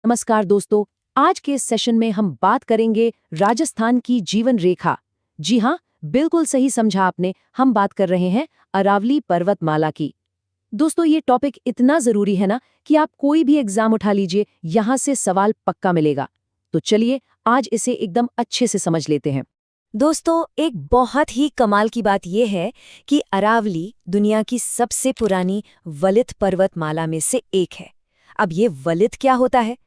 नमस्कार दोस्तों। आज के इस सेशन में हम बात करेंगे राजस्थान की जीवन रेखा। जी हाँ, बिल्कुल सही समझा आपने। हम बात कर रहे हैं अरावली पर्वतमाला की। दोस्तों, ये टॉपिक इतना जरूरी है ना कि आप कोई भी एग्जाम उठा लीजिए, यहाँ से सवाल पक्का मिलेगा। तो चलिए आज इसे एकदम अच्छे से समझ लेते हैं। दोस्तों, एक बहुत ही कमाल की बात यह है कि अरावली दुनिया की सबसे पुरानी वलित पर्वतमाला में से एक है। अब ये वलित क्या होता है?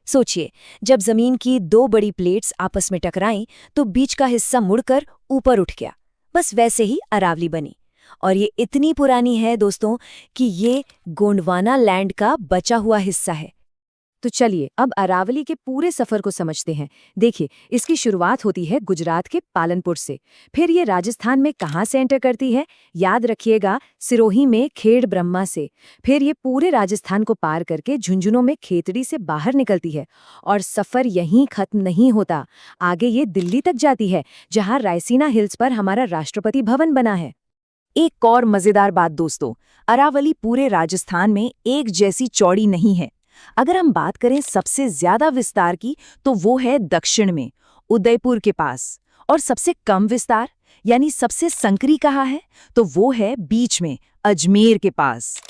सोचिए, जब जमीन की दो बड़ी प्लेट्स आपस में टकराईं तो बीच का हिस्सा मुड़कर ऊपर उठ गया। बस वैसे ही अरावली बनी। और ये इतनी पुरानी है दोस्तों कि ये गोंडवाना लैंड का बचा हुआ हिस्सा है। तो चलिए अब अरावली के पूरे सफर को समझते हैं। देखिए, इसकी शुरुआत होती है गुजरात के पालनपुर से। फिर ये राजस्थान में कहाँ से एंटर करती है? याद रखिएगा, सिरोही में खेड़ ब्रह्मा से। फिर ये पूरे राजस्थान को पार करके झुंझुनों में खेतड़ी से बाहर निकलती है। और सफर यहीं खत्म नहीं होता, आगे ये दिल्ली तक जाती है, जहाँ रायसीना हिल्स पर हमारा राष्ट्रपति भवन बना है। एक और मजेदार बात दोस्तों, अरावली पूरे राजस्थान में एक जैसी चौड़ी नहीं है। अगर हम बात करें सबसे ज्यादा विस्तार की, तो वो है दक्षिण में, उदयपुर के पास। और सबसे कम विस्तार यानी सबसे संकरी कहाँ है, तो वो है बीच में, अजमेर के पास।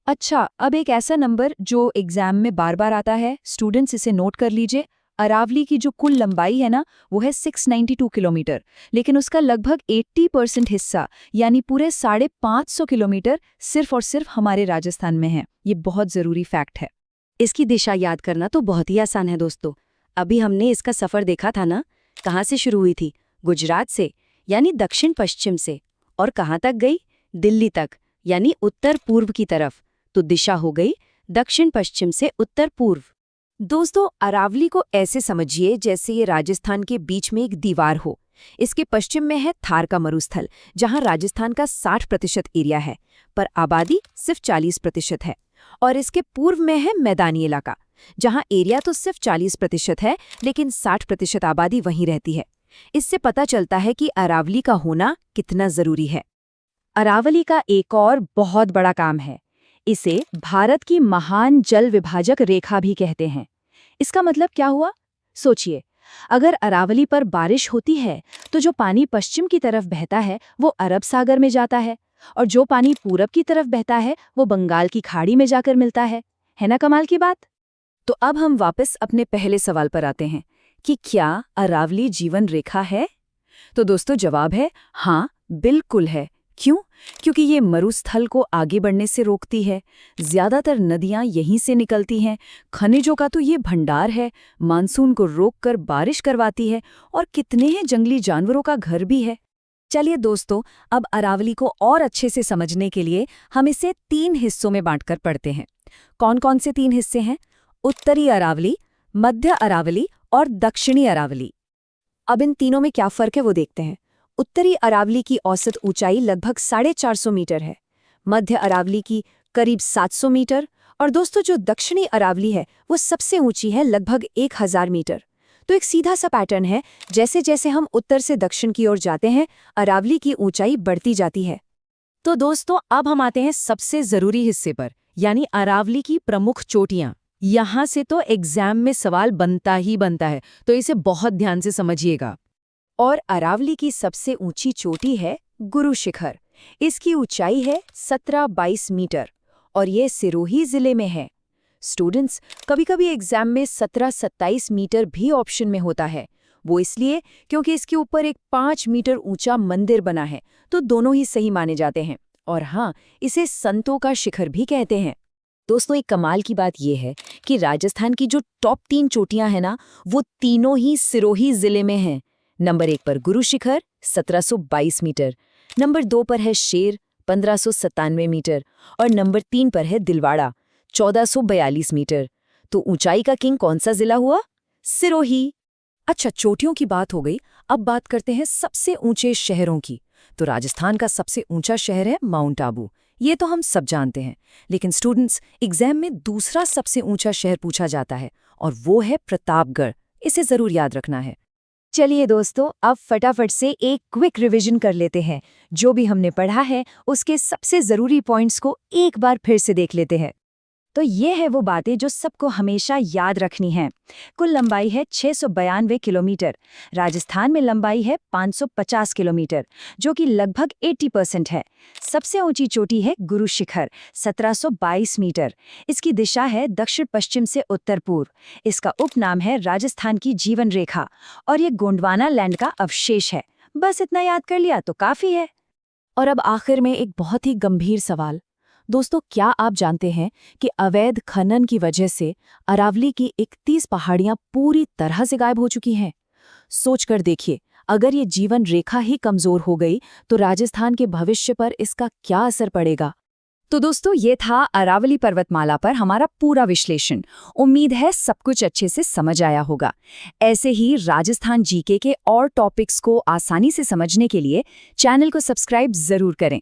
अच्छा, अब एक ऐसा नंबर जो एग्जाम में बार बार आता है, स्टूडेंट्स इसे नोट कर लीजिए। अरावली की जो कुल लंबाई है ना, वो है 692 किलोमीटर, लेकिन उसका लगभग 80% हिस्सा यानी पूरे 550 किलोमीटर सिर्फ और सिर्फ हमारे राजस्थान में है। ये बहुत जरूरी फैक्ट है। इसकी दिशा याद करना तो बहुत ही आसान है दोस्तों। अभी हमने इसका सफर देखा था ना, कहाँ से शुरू हुई थी? गुजरात से, यानी दक्षिण पश्चिम से। और कहाँ तक गई? दिल्ली तक, यानी उत्तर पूर्व की तरफ। तो दिशा हो गई दक्षिण पश्चिम से उत्तर पूर्व। दोस्तों, अरावली को ऐसे समझिए जैसे ये राजस्थान के बीच में एक दीवार हो। इसके पश्चिम में है थार का मरुस्थल, जहां राजस्थान का 60% एरिया है, पर आबादी सिर्फ 40% है। और इसके पूर्व में है मैदानी इलाका, जहां एरिया तो सिर्फ 40% है, लेकिन 60% आबादी वहीं रहती है। इससे पता चलता है कि अरावली का होना कितना जरूरी है। अरावली का एक और बहुत बड़ा काम है, इसे भारत की महान जल विभाजक रेखा भी कहते हैं। इसका मतलब क्या हुआ? सोचिए, अगर अरावली पर बारिश होती है तो जो पानी पश्चिम की तरफ बहता है वो अरब सागर में जाता है, और जो पानी पूरब की तरफ बहता है वो बंगाल की खाड़ी में जाकर मिलता है ना कमाल की बात? तो अब हम वापस अपने पहले सवाल पर आते हैं कि क्या अरावली जीवन रेखा है? तो दोस्तों, जवाब है हाँ, बिल्कुल है। क्यों? क्योंकि ये मरुस्थल को आगे बढ़ने से रोकती है। ज्यादातर नदियां यहीं से निकलती हैं। खनिजों का तो ये भंडार है, मानसून को रोककर बारिश करवाती है, और कितने हैं जंगली जानवरों का घर भी है। चलिए दोस्तों, अब अरावली को और अच्छे से समझने के लिए हम इसे 3 हिस्सों में बांटकर पढ़ते हैं। कौन कौन से 3 हिस्से हैं? उत्तरी अरावली, मध्य अरावली और दक्षिणी अरावली। अब इन तीनों में क्या फर्क है वो देखते हैं। उत्तरी अरावली की औसत ऊंचाई लगभग 450 मीटर है, मध्य अरावली की करीब 700 मीटर, और दोस्तों जो दक्षिणी अरावली है वो सबसे ऊंची है, लगभग 1000 मीटर। तो एक सीधा सा पैटर्न है, जैसे जैसे हम उत्तर से दक्षिण की ओर जाते हैं, अरावली की ऊंचाई बढ़ती जाती है। तो दोस्तों, अब हम आते हैं सबसे जरूरी हिस्से पर, यानी अरावली की प्रमुख चोटियां। यहां से तो एग्जाम में सवाल बनता ही बनता है, तो इसे बहुत ध्यान से समझिएगा। और अरावली की सबसे ऊंची चोटी है गुरु शिखर। इसकी ऊंचाई है 17-22 मीटर, और ये सिरोही जिले में है। स्टूडेंट्स, कभी-कभी एग्जाम में 17-27 मीटर भी ऑप्शन में होता है। वो इसलिए क्योंकि इसके ऊपर एक 5 मीटर ऊंचा मंदिर बना है, तो दोनों ही सही माने जाते हैं। और हाँ, इसे संतों का शिखर भी कहते हैं। दोस्तों, एक कमाल की बात यह है कि राजस्थान की जो टॉप 3 चोटियां हैं ना, वो तीनों ही सिरोही जिले में हैं। नंबर 1 पर गुरु शिखर 1722 मीटर, नंबर 2 पर है शेर 1597 मीटर, और नंबर 3 पर है दिलवाड़ा 1442 मीटर। तो ऊंचाई का किंग कौन सा जिला हुआ? सिरोही। अच्छा, चोटियों की बात हो गई, अब बात करते हैं सबसे ऊंचे शहरों की। तो राजस्थान का सबसे ऊंचा शहर है माउंट आबू। ये तो हम सब जानते हैं, लेकिन स्टूडेंट्स, एग्जाम में दूसरा सबसे ऊंचा शहर पूछा जाता है, और वो है प्रतापगढ़। इसे जरूर याद रखना है। चलिए दोस्तों, अब फटाफट से एक क्विक रिवीजन कर लेते हैं। जो भी हमने पढ़ा है उसके सबसे जरूरी पॉइंट्स को एक बार फिर से देख लेते हैं। तो ये है वो बातें जो सबको हमेशा याद रखनी है। कुल लंबाई है 692 किलोमीटर। राजस्थान में लंबाई है 550 किलोमीटर, जो कि लगभग 80% है। सबसे ऊंची चोटी है गुरु शिखर, 1722 मीटर। इसकी दिशा है दक्षिण पश्चिम से उत्तर पूर्व। इसका उपनाम है राजस्थान की जीवन रेखा, और ये गोंडवाना लैंड का अवशेष है। बस इतना याद कर लिया तो काफी है। और अब आखिर में एक बहुत ही गंभीर सवाल। दोस्तों, क्या आप जानते हैं कि अवैध खनन की वजह से अरावली की 31 पहाड़ियां पूरी तरह से गायब हो चुकी हैं? सोचकर देखिए, अगर ये जीवन रेखा ही कमजोर हो गई तो राजस्थान के भविष्य पर इसका क्या असर पड़ेगा? तो दोस्तों, ये था अरावली पर्वतमाला पर हमारा पूरा विश्लेषण। उम्मीद है सब कुछ अच्छे से समझ आया होगा। ऐसे ही राजस्थान जीके के और टॉपिक्स को आसानी से समझने के लिए चैनल को सब्सक्राइब जरूर करें।